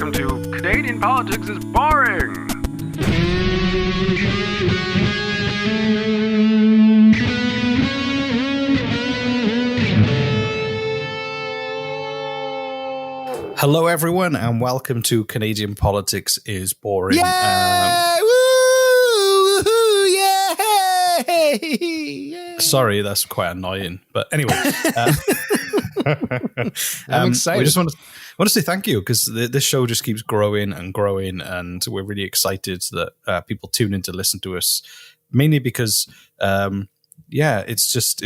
welcome to Canadian Politics is Boring. Hello, everyone, and welcome to Canadian Politics is Boring. Yay! Woo! Woohoo! Yay! Sorry, that's quite annoying. But anyway, I'm excited. We just want to say thank you because this show just keeps growing and growing, and we're really excited that people tune in to listen to us. Mainly because, we just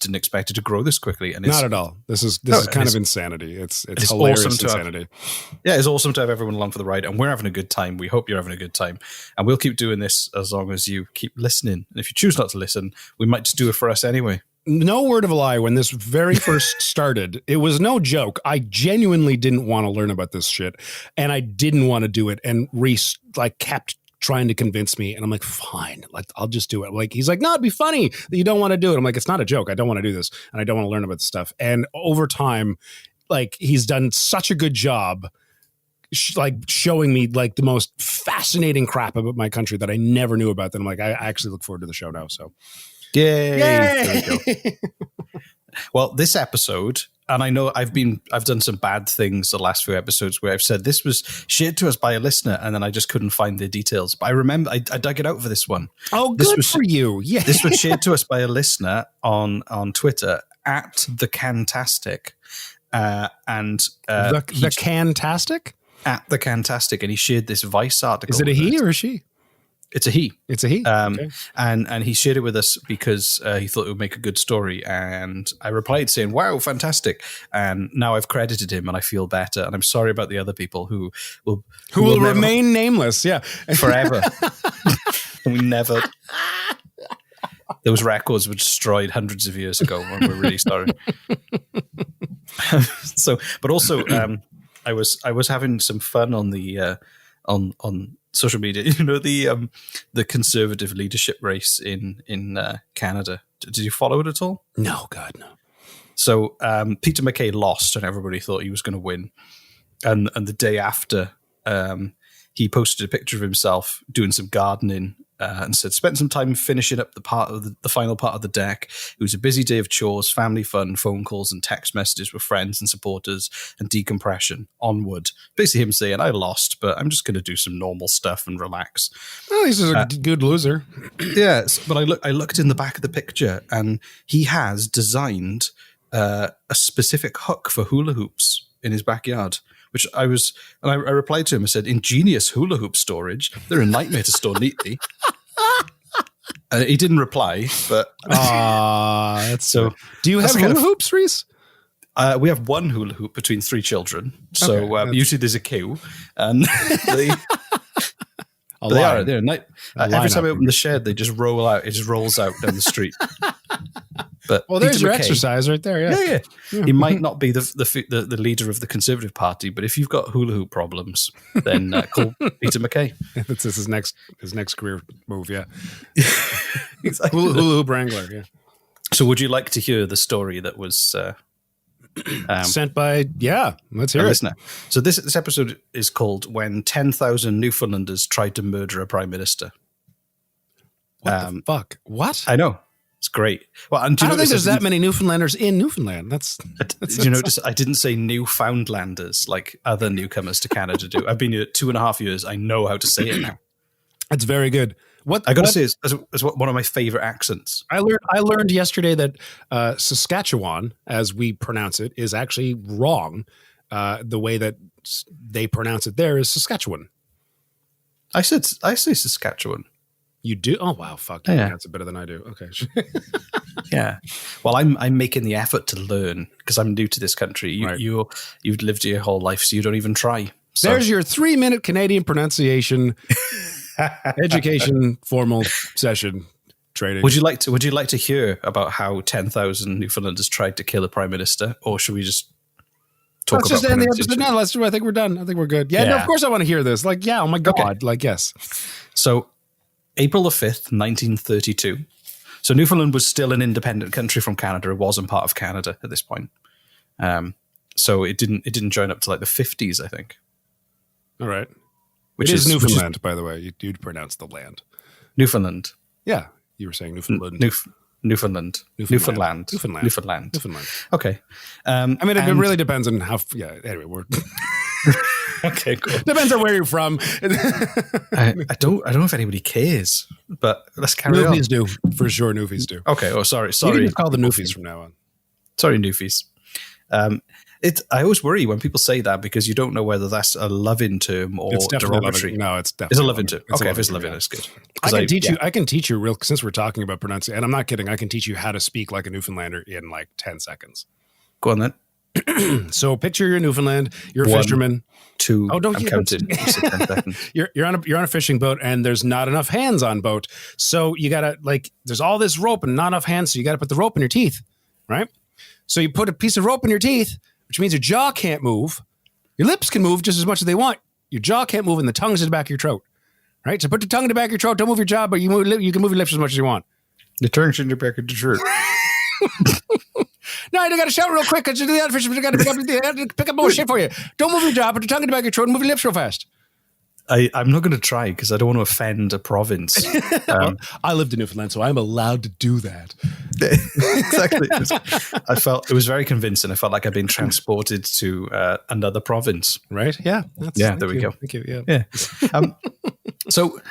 didn't expect it to grow this quickly, and Not at all. This is kind of insanity. It's hilarious insanity. It's awesome to have everyone along for the ride, and we're having a good time. We hope you're having a good time, and we'll keep doing this as long as you keep listening. And if you choose not to listen, we might just do it for us anyway. No word of a lie. When this very first started, it was no joke. I genuinely didn't want to learn about this shit, and I didn't want to do it. And Reese kept trying to convince me, and I'm like, fine, I'll just do it. He's like, no, it'd be funny that you don't want to do it. I'm like, it's not a joke. I don't want to do this, and I don't want to learn about this stuff. And over time, he's done such a good job showing me the most fascinating crap about my country that I never knew about. That I'm like, I actually look forward to the show now. So Yay! Yay! There we go. Well, this episode, and I know I've done some bad things the last few episodes where I've said this was shared to us by a listener, and then I just couldn't find the details. But I remember I dug it out for this one. Oh, good for you! Yeah, this was shared to us by a listener on Twitter at the Cantastic, the Cantastic at the Cantastic, and he shared this Vice article. Is it a he or a she? It's a he. It's a he. Okay. And he shared it with us because he thought it would make a good story. And I replied saying, wow, fantastic. And now I've credited him and I feel better. And I'm sorry about the other people who will remain nameless. Yeah. Forever. We never. Those records were destroyed hundreds of years ago, and we're really sorry. But also, I was having some fun on the on social media. You know, the conservative leadership race in Canada. Did you follow it at all? No, God, no. So Peter MacKay lost, and everybody thought he was going to win. And the day after, he posted a picture of himself doing some gardening. And said, spent some time finishing up the final part of the deck. It was a busy day of chores, family fun, phone calls and text messages with friends and supporters, and decompression. Onward. Basically him saying, I lost, but I'm just going to do some normal stuff and relax. Oh, he's a good loser. Yes, but I looked in the back of the picture, and he has designed a specific hook for hula hoops in his backyard. Which I replied to him. I said, ingenious hula hoop storage. They're a nightmare to store neatly. He didn't reply, but that's so. Do you have hula hoops, Reese? We have one hula hoop between three children. So usually there's a queue, and they're every time I open the shed, they just roll out. It just rolls out down the street. But there's your exercise right there. Yeah. He might not be the leader of the Conservative Party, but if you've got hula hoop problems, then call Peter MacKay. That's his next career move. Yeah, exactly. Hula hoop wrangler. Yeah. So, would you like to hear the story that was sent by? Yeah, let's hear it. Listener. So this episode is called "When 10,000 Newfoundlanders Tried to Murder a Prime Minister." What the fuck? What? I know. It's great. Well, and I don't think there's that many Newfoundlanders in Newfoundland. Did you notice? I didn't say Newfoundlanders like other newcomers to Canada do. I've been here 2.5 years. I know how to say it now. That's very good. What I got to say is one of my favorite accents. I learned yesterday that Saskatchewan, as we pronounce it, is actually wrong. The way that they pronounce it there is Saskatchewan. I say Saskatchewan. You do? Oh wow, fuck! You pronounce it better than I do. Okay. Yeah. Well, I'm making the effort to learn because I'm new to this country. You've lived your whole life, so you don't even try. So. There's your 3-minute Canadian pronunciation education formal session training. Would you like to hear about how 10,000 Newfoundlanders tried to kill a prime minister, or should we just talk about? Let's just end the episode. No, let's do. I think we're done. I think we're good. Yeah. No, of course I want to hear this. Oh my god. Okay. Yes. So. April the 5th, 1932. So Newfoundland was still an independent country from Canada. It wasn't part of Canada at this point. So it didn't join up to the 50s, I think. All right. Which It is is Newfoundland, by the way. You'd pronounce the land. Newfoundland. Yeah. You were saying Newfoundland. Newfoundland. Okay. I mean, it really depends on how. Yeah. Anyway, we're okay. Cool. Depends on where you're from. I don't know if anybody cares, but let's carry on. Newfies do for sure. Newfies do. Okay. Oh, sorry. You can just call them Newfies from now on. Sorry, Newfies. I always worry when people say that because you don't know whether that's a loving term or derogatory. No, it's definitely it's a loving term. Okay, if it's loving, it's good. I can teach you since we're talking about pronunciation, and I'm not kidding. I can teach you how to speak like a Newfoundlander in like 10 seconds. Go on then. So picture you're in Newfoundland. You're a fisherman. 2. Oh, don't I'm you counting. 10 seconds. You're on a fishing boat, and there's not enough hands on boat. So you gotta there's all this rope and not enough hands. So you gotta put the rope in your teeth, right? So you put a piece of rope in your teeth, which means your jaw can't move. Your lips can move just as much as they want. Your jaw can't move, and the tongue's in the back of your throat. Right? So put the tongue in the back of your throat. Don't move your jaw, but you can move your lips as much as you want. The tongue's in the back of the throat. No, I got to shout real quick because the other fishermen got to pick up more shit for you. Don't move your jaw, put the tongue in the back of your throat and move your lips real fast. I'm not going to try because I don't want to offend a province. I lived in Newfoundland, so I'm allowed to do that. Exactly. I felt it was very convincing. I felt like I'd been transported to another province. Right? Yeah. There we go. Thank you. Yeah. So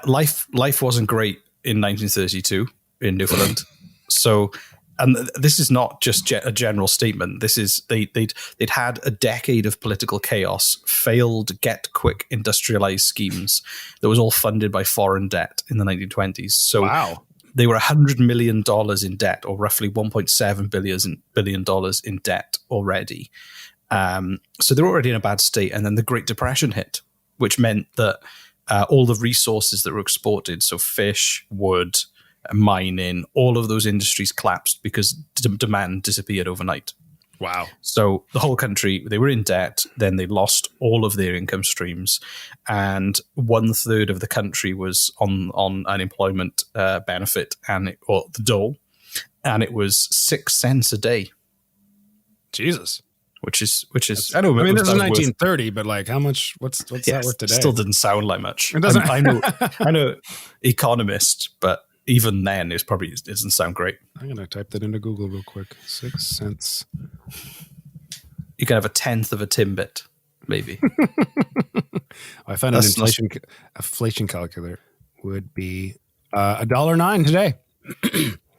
life wasn't great in 1932 in Newfoundland. So. And this is not just a general statement. This is they'd had a decade of political chaos, failed get-quick industrialized schemes that was all funded by foreign debt in the 1920s. So wow. They were $100 million in debt, or roughly $1.7 billion in debt already. So they're already in a bad state. And then the Great Depression hit, which meant that all the resources that were exported, so fish, wood, mining, all of those industries collapsed because demand disappeared overnight. Wow. So the whole country, they were in debt, then they lost all of their income streams, and 1/3 of the country was on unemployment benefit or the dole, and it was 6 cents a day. Jesus. Which is I mean, this is 1930, but like how much, what's that worth today? Still didn't sound like much. It doesn't. I know economist, but even then, it doesn't sound great. I'm going to type that into Google real quick. 6 cents. You can have 1/10 of a Timbit, maybe. I found an inflation calculator would be $1.09 today.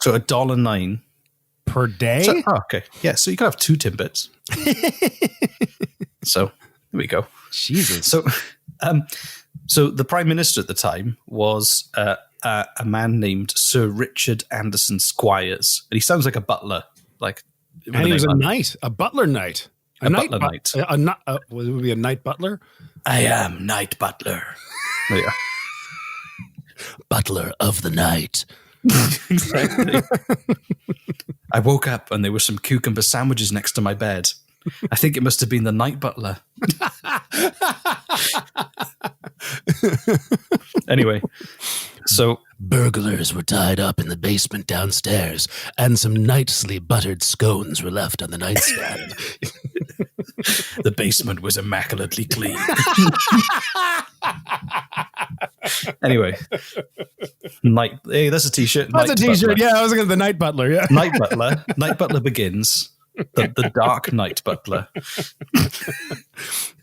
So $1.09 per day. So, okay, yeah. So you can have 2 Timbits. So there we go. Jesus. So the Prime Minister at the time was a man named Sir Richard Anderson Squires, and he sounds like a butler. And he was a knight, a butler knight, a butler knight. Would it be a knight butler? I am Knight Butler. Oh, yeah. Butler of the night. Exactly. I woke up and there were some cucumber sandwiches next to my bed. I think it must have been the night butler. Anyway, so burglars were tied up in the basement downstairs, and some nicely buttered scones were left on the nightstand. The basement was immaculately clean. Anyway, hey, that's a t-shirt. That's a t-shirt. Butler. Yeah, I was looking at the night butler. Yeah, Night Butler. Night Butler begins. The Dark Knight Butler.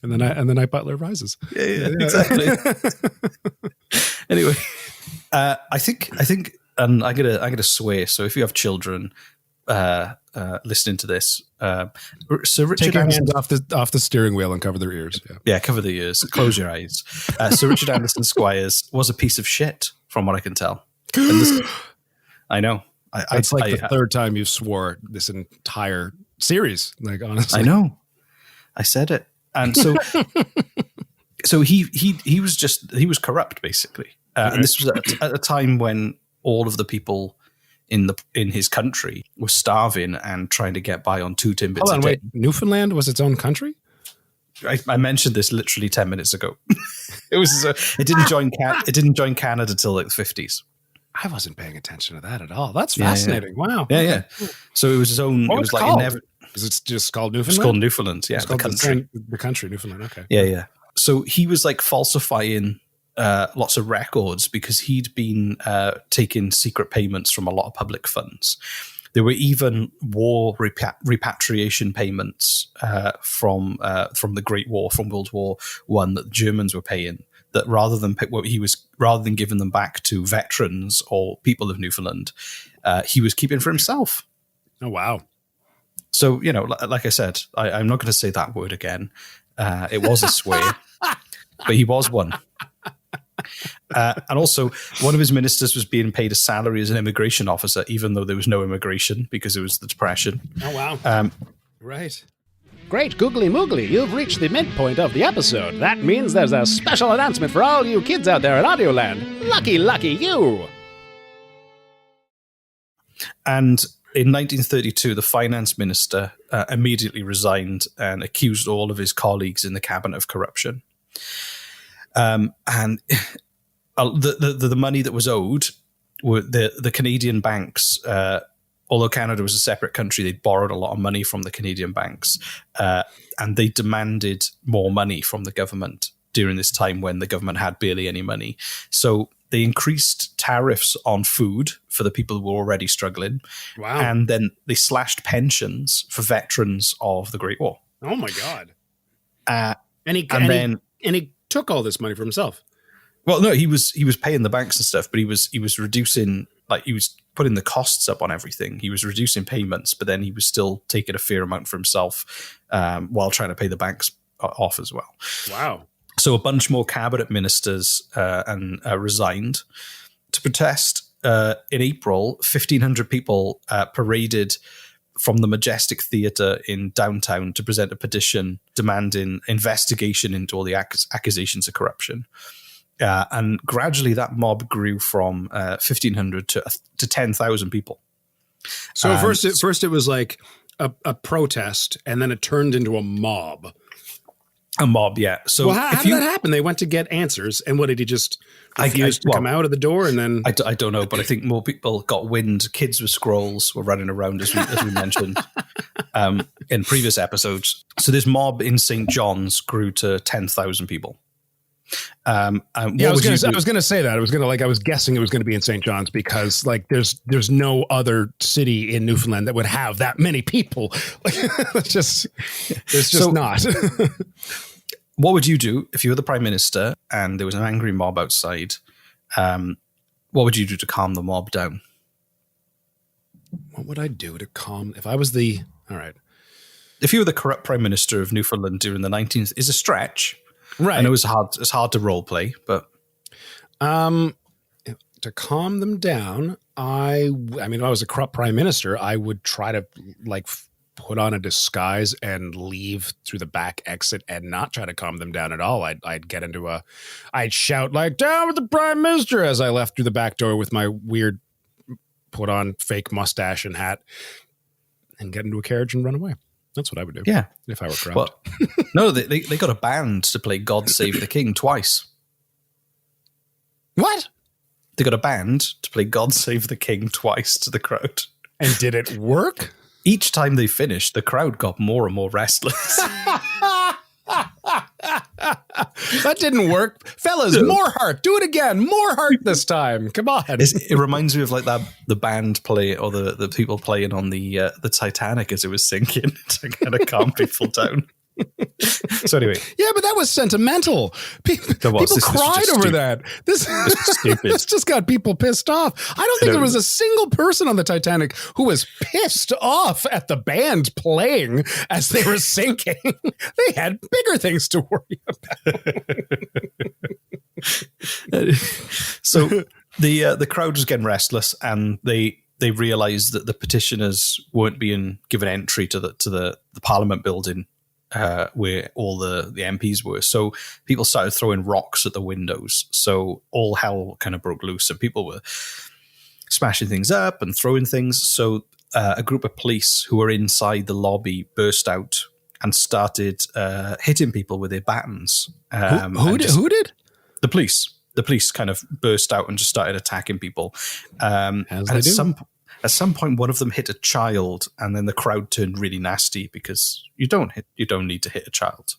And the Night Butler rises. Yeah, exactly. Anyway, I think, and I'm gonna swear. So if you have children listening to this, Sir Richard, take your hands off the steering wheel and cover their ears. Yeah, cover the ears. Close your eyes. Sir Richard Anderson Squires was a piece of shit, from what I can tell. I know. It's like the third time you swore this entire series. Like, honestly, I know. I said it, and so so he was corrupt basically, and this was at a time when all of the people in his country were starving and trying to get by on 2 Timbits. Hold on, wait. Newfoundland was its own country? I mentioned this literally 10 minutes ago. It didn't join Canada till like the 50s. I wasn't paying attention to that at all. That's fascinating. Yeah. Wow. Yeah. So it was his own. What it was like called? Is it just called Newfoundland? It's called Newfoundland. Yeah, it's called the country. Newfoundland. Okay. Yeah. So he was like falsifying lots of records because he'd been taking secret payments from a lot of public funds. There were even war repatriation payments from the Great War, from World War One, that the Germans were paying. That rather than giving them back to veterans or people of Newfoundland, he was keeping for himself. Oh wow! So like I said, I'm not going to say that word again. It was a swear, but he was one. And also, one of his ministers was being paid a salary as an immigration officer, even though there was no immigration because it was the Depression. Oh, wow. Right. Great googly moogly, you've reached the midpoint of the episode. That means there's a special announcement for all you kids out there in Audioland. Lucky you! And in 1932, the finance minister immediately resigned and accused all of his colleagues in the cabinet of corruption. And the money that was owed were the Canadian banks. Although Canada was a separate country, they borrowed a lot of money from the Canadian banks, and they demanded more money from the government during this time when the government had barely any money. So they increased tariffs on food for the people who were already struggling. Wow. And then they slashed pensions for veterans of the Great War. Oh my God. And he took all this money for himself. Well, no, he was paying the banks and stuff, but he was reducing, like he was putting the costs up on everything. He was reducing payments, but then he was still taking a fair amount for himself while trying to pay the banks off as well. Wow. So a bunch more cabinet ministers resigned to protest. In April, 1,500 people paraded from the Majestic Theatre in downtown to present a petition demanding investigation into all the accusations of corruption. And gradually that mob grew from 1,500 to 10,000 people. So first it was like a protest, and then it turned into a mob. A mob, yeah. So how did that happen? They went to get answers, and what did he just refuse to come out of the door? And then I don't know, but I think more people got wind. Kids with scrolls were running around, as we mentioned in previous episodes. So this mob in St. John's grew to 10,000 people. I was going to say that. I was guessing it was going to be in St. John's because like there's no other city in Newfoundland that would have that many people. It's just not. What would you do if you were the Prime Minister and there was an angry mob outside? What would you do to calm the mob down? What would I do to calm? If I was all right. If you were the corrupt Prime Minister of Newfoundland during the 19th, is a stretch. Right. I know it's hard to role play, but to calm them down, I mean, if I was a corrupt prime minister, I would try to like put on a disguise and leave through the back exit and not try to calm them down at all. I'd shout like "Down with the prime minister" as I left through the back door with my weird put on fake mustache and hat, and get into a carriage and run away. That's what I would do. Yeah, if I were corrupt. Well, no, they got a band to play "God Save the King" twice. What? They got a band to play "God Save the King" twice to the crowd. And did it work? Each time they finished, the crowd got more and more restless. That didn't work. Fellas, more heart. Do it again. More heart this time. Come on. It reminds me of like the band play or the people playing on the Titanic as it was sinking to kind of calm people down. So anyway. Yeah, but that was sentimental. People cried over that. This just got people pissed off. I don't think there was a single person on the Titanic who was pissed off at the band playing as they were sinking. They had bigger things to worry about. So the crowd was getting restless, and they realized that the petitioners weren't being given entry to the Parliament building where all the MPs were. So people started throwing rocks at the windows. So all hell kind of broke loose, and people were smashing things up and throwing things. So a group of police who were inside the lobby burst out and started hitting people with their batons. Who did? The police. The police kind of burst out and just started attacking people. As they do. At some point, one of them hit a child, and then the crowd turned really nasty because you don't need to hit a child.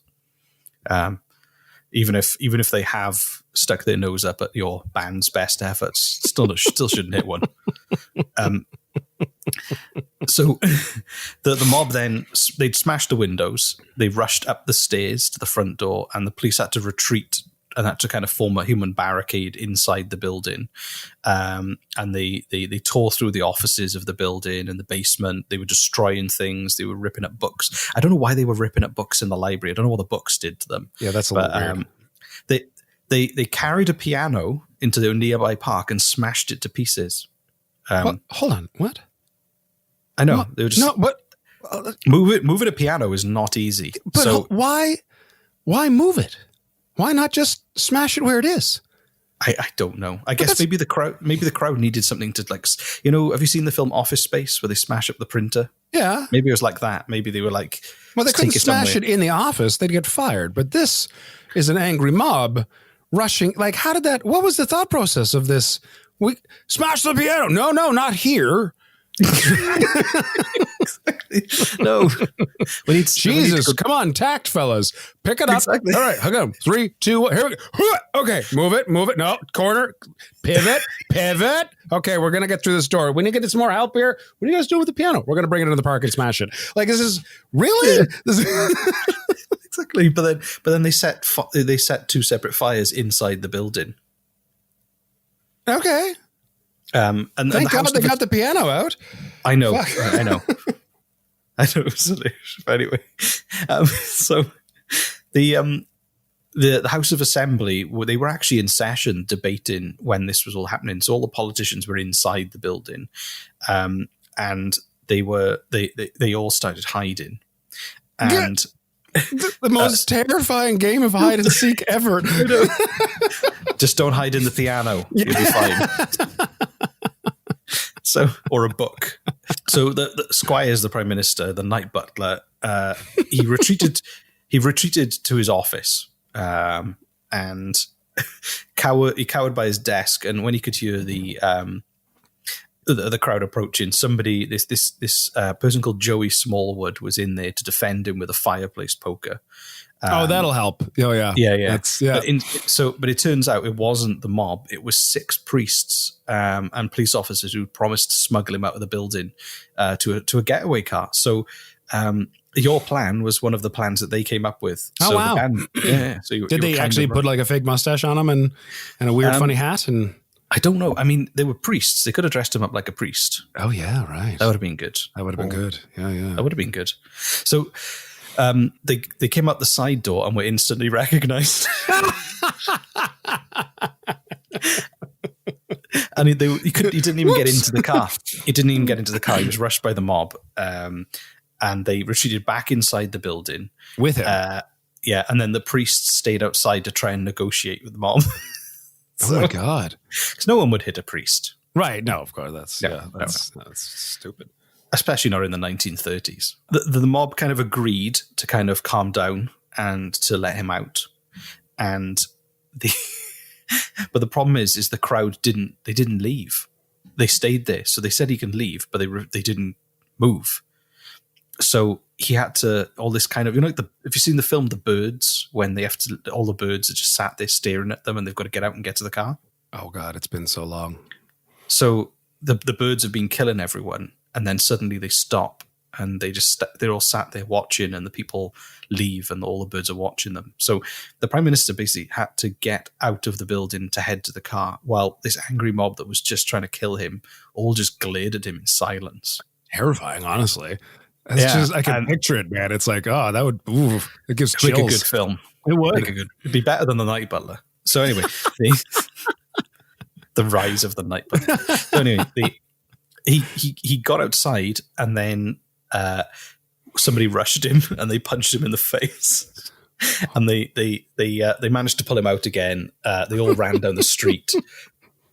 even if they have stuck their nose up at your band's best efforts, still shouldn't hit one. So the mob then, they'd smashed the windows. They rushed up the stairs to the front door, and the police had to retreat and had to kind of form a human barricade inside the building. And they tore through the offices of the building and the basement. They were destroying things. They were ripping up books. I don't know why they were ripping up books in the library. I don't know what the books did to them. Yeah, that's a little weird. They carried a piano into the nearby park and smashed it to pieces. Hold on, what? I know. They were just moving a piano is not easy. But so why move it? Why not just smash it where it is? I don't know. I guess maybe the crowd needed something to, like, have you seen the film Office Space where they smash up the printer? Yeah. Maybe it was like that. Maybe they were like, well, they couldn't smash it in the office. They'd get fired. But this is an angry mob rushing. Like, what was the thought process of this? We smash the piano. No, not here. Exactly. No. Jesus, come on, tact, fellas. Pick it up. Exactly. All right, hug on. 3, 2, 1. Here we go. Okay, move it. No, corner. Pivot. Okay, we're going to get through this door. We need to get some more help here. What are you guys doing with the piano? We're going to bring it into the park and smash it. Like, this is really... Yeah. Exactly. But then they set 2 separate fires inside the building. Okay. And thank God they got the piano out. I know. I know. Anyway, so the House of Assembly, they were actually in session debating when this was all happening. So all the politicians were inside the building, and they all started hiding. And the most terrifying game of hide and seek ever. Just don't hide in the piano. You'll be fine. So, or a book. So the Squire's the Prime Minister, the night butler. He retreated to his office, and he cowered by his desk. And when he could hear the crowd approaching, this person called Joey Smallwood was in there to defend him with a fireplace poker. That'll help. Oh yeah. But it turns out it wasn't the mob. It was 6 priests and police officers who promised to smuggle him out of the building to a getaway car. So your plan was one of the plans that they came up with. Oh, so wow. So did they actually put like a fake mustache on him and a weird funny hat? And I don't know. I mean, they were priests. They could have dressed him up like a priest. Oh yeah, right. That would have been good. That would have been good. Yeah. That would have been good. So they came out the side door and were instantly recognized. And he didn't even get into the car. He didn't even get into the car. He was rushed by the mob. And they retreated back inside the building. With him? And then the priests stayed outside to try and negotiate with the mob. Oh my God. Because no one would hit a priest. Right. No, of course. That's stupid. Especially not in the 1930s. The mob kind of agreed to kind of calm down and to let him out. And but the problem is the crowd didn't leave. They stayed there. So they said he can leave, but they didn't move. So he had to, all this kind of, if you've seen the film The Birds, when they have to, all the birds are just sat there staring at them and they've got to get out and get to the car. Oh God, it's been so long. So the birds have been killing everyone. And then suddenly they stop and they're all sat there watching, and the people leave and all the birds are watching them. So the Prime Minister basically had to get out of the building to head to the car, while this angry mob that was just trying to kill him all just glared at him in silence. Terrifying, honestly. I can picture it, man. It's like, it gives chills. Make a good film. It would. It'd be better than The Night Butler. So anyway, the rise of The Night Butler. So anyway, he got outside, and then somebody rushed him and they punched him in the face. And they managed to pull him out again. They all ran down the street.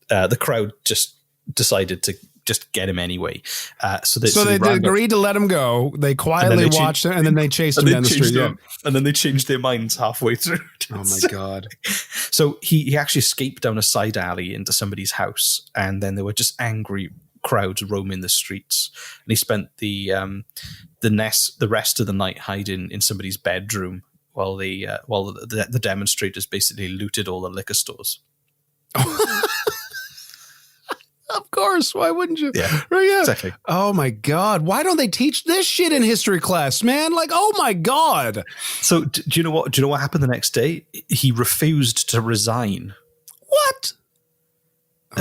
The crowd just decided to just get him anyway. So they agreed to let him go. They quietly watched him, and then they chased him down the street. And then they changed their minds halfway through. Oh my God. So he actually escaped down a side alley into somebody's house, and then there were just angry crowds roaming the streets. And he spent the rest of the night hiding in somebody's bedroom the demonstrators basically looted all the liquor stores. Of course. Why wouldn't you? Yeah, right, yeah. Exactly. Oh my God. Why don't they teach this shit in history class, man? Like, oh my God. So do you know what? Do you know what happened the next day? He refused to resign. What?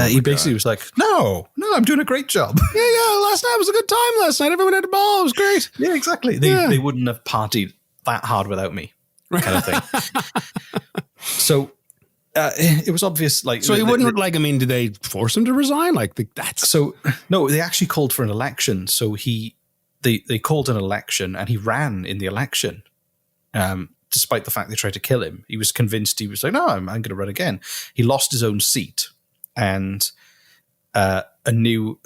He basically was like, no, I'm doing a great job. Yeah. Last night was a good time. Last night everyone had a ball. It was great. Yeah, exactly. They wouldn't have partied that hard without me, kind of thing. So it was obvious. Like, so he wouldn't like. I mean, did they force him to resign? Like that's so. No, they actually called for an election. So they called an election, and he ran in the election. Despite the fact they tried to kill him, he was convinced. He was like, no, I'm going to run again. He lost his own seat, and a new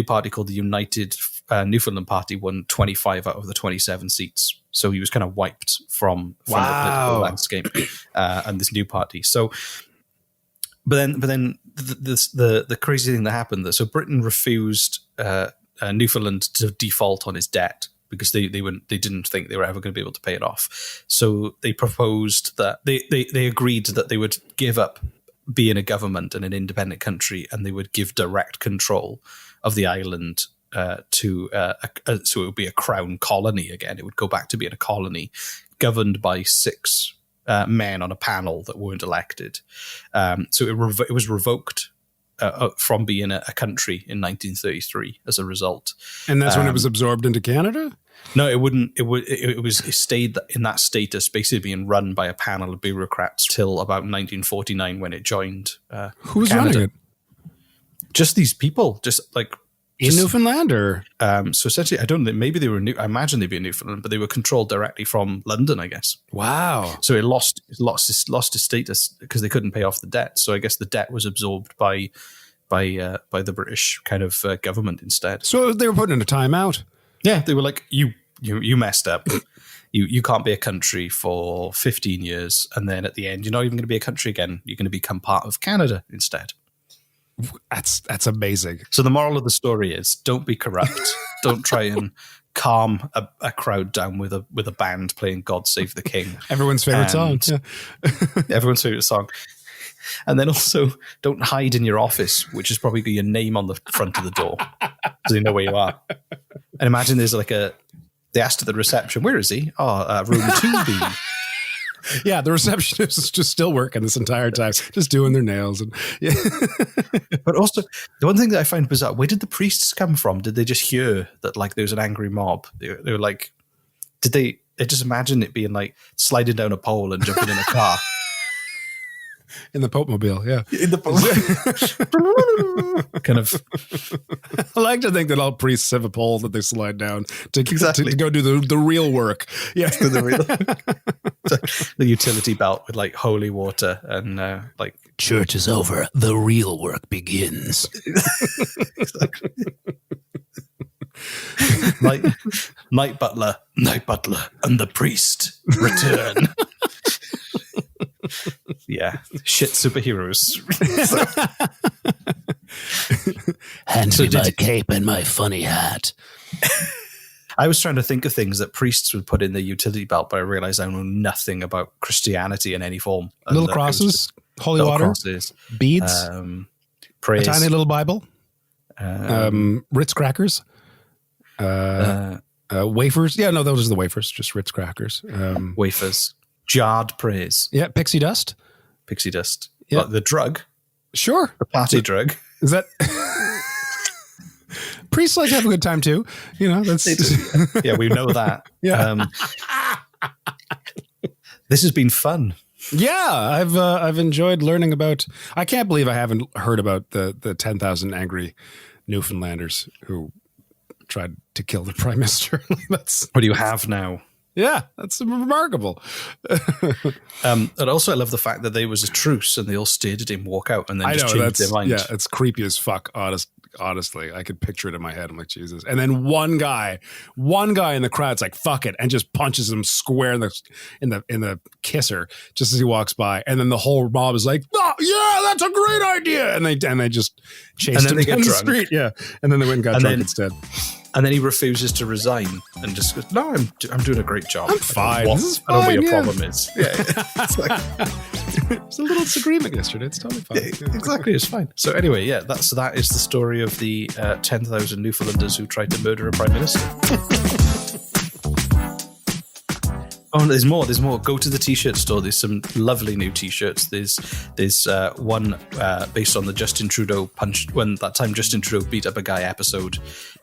party called the United Newfoundland Party won 25 out of the 27 seats. So he was kind of wiped from the political landscape, and this new party. So, but then the crazy thing that happened. So Britain refused Newfoundland to default on his debt because they didn't think they were ever going to be able to pay it off. So they proposed that they agreed that they would give up being a government and an independent country, and they would give direct control of the island so it would be a crown colony again. It would go back to being a colony governed by 6 men on a panel that weren't elected. So it was revoked from being a country in 1933 as a result. And that's when it was absorbed into Canada? No, it wouldn't. It stayed in that status, basically being run by a panel of bureaucrats till about 1949 when it joined. Who was Canada. running it? Just these people, In Newfoundland, or so essentially, I don't think maybe they were new. I imagine they'd be in Newfoundland, but they were controlled directly from London, I guess. Wow! So it lost its status because they couldn't pay off the debt. So I guess the debt was absorbed by the British kind of government instead. So they were put in a timeout. Yeah, they were like, you messed up. You can't be a country for 15 years, and then at the end, you're not even going to be a country again. You're going to become part of Canada instead. That's amazing. So the moral of the story is: don't be corrupt. Don't try and calm a crowd down with a band playing "God Save the King." Everyone's favorite song. Yeah. Everyone's favorite song. And then also, don't hide in your office, which is probably your name on the front of the door, so they know where you are. And imagine there's they asked at the reception, "Where is he?" "Oh, room 2B." Yeah, the receptionist is just still working this entire time, just doing their nails. And yeah. But also, the one thing that I find bizarre: where did the priests come from? Did they just hear that there was an angry mob? They were like, did they just imagine it being like sliding down a pole and jumping in a car? In the Pope Mobile, yeah. In the Pope. Kind of. I like to think that all priests have a pole that they slide down to go do the real work. Yeah. The utility belt with holy water and church is over. The real work begins. Exactly. Night butler, and the priest return. Yeah, shit superheroes. Hand me my cape and my funny hat. I was trying to think of things that priests would put in their utility belt, but I realized I know nothing about Christianity in any form. Little crosses, holy water, crosses, beads, praise, a tiny little Bible, Ritz crackers, wafers. Yeah, no, those are the wafers, just Ritz crackers. Wafers. Jarred praise. Yeah, pixie dust. Yeah. The drug. Sure. The party drug. Is that... Priests like to have a good time too. That's... Yeah, we know that. Yeah. This has been fun. Yeah, I've enjoyed learning about... I can't believe I haven't heard about the 10,000 angry Newfoundlanders who tried to kill the Prime Minister. That's... What do you have now? Yeah, that's remarkable. And also, I love the fact that there was a truce and they all stared at him walk out and then just changed their mind. Yeah, it's creepy as fuck. Honestly, I could picture it in my head. I'm like, Jesus. And then one guy in the crowd's like, "Fuck it," and just punches him square in the kisser just as he walks by. And then the whole mob is like, "Oh, yeah, that's a great idea." And they just chased him down the street. Yeah, and then they went and got drunk instead. And then he refuses to resign and just goes, "No, I'm doing a great job. I'm fine. This is I don't know what fine, your yeah." problem is." Yeah, it's like, There's a little disagreement yesterday. It's totally fine. exactly, it's fine. So anyway, yeah, that is the story of the 10,000 Newfoundlanders who tried to murder a prime minister. Oh, there's more. There's more. Go to the t-shirt store. There's some lovely new t-shirts. There's one based on the Justin Trudeau punch when that time Justin Trudeau beat up a guy episode,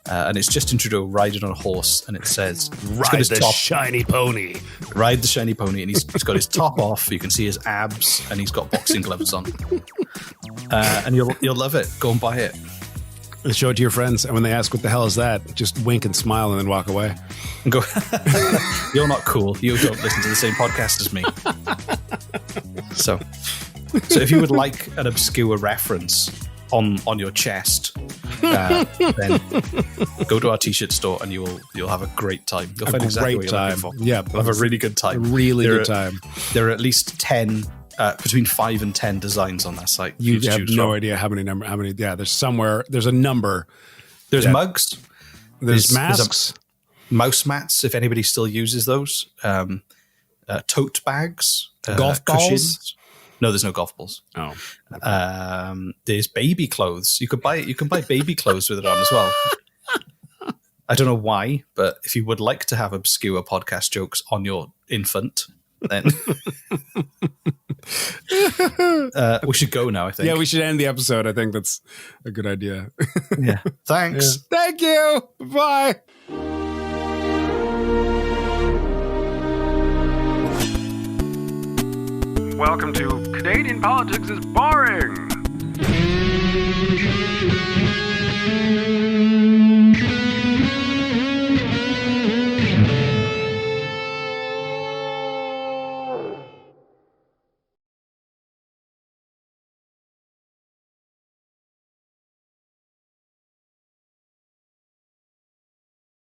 and it's Justin Trudeau riding on a horse, and it says Ride the shiny pony. Ride the shiny pony, and he's got his top off. You can see his abs, and he's got boxing gloves on. And you'll love it. Go and buy it. And show it to your friends, and when they ask what the hell is that, just wink and smile and then walk away. And go, "You're not cool. You don't listen to the same podcast as me." So if you would like an obscure reference on your chest, then go to our t-shirt store and you'll have a great time. You'll find exactly what you're looking for. Yeah, you'll have a really good time. A really good time. There are at least 10. Between 5 and 10 designs on that site. You have no idea how many. Yeah, there's a number. There's mugs. There's masks. Mouse mats, if anybody still uses those. Tote bags. Golf balls. Cushions. No, there's no golf balls. Oh. There's baby clothes. You can buy baby clothes with it on as well. I don't know why, but if you would like to have obscure podcast jokes on your infant, then we should go now, I think. Yeah, we should end the episode. I think that's a good idea. Yeah. Thanks. Yeah. Thank you. Bye. Welcome to Canadian Politics is Boring.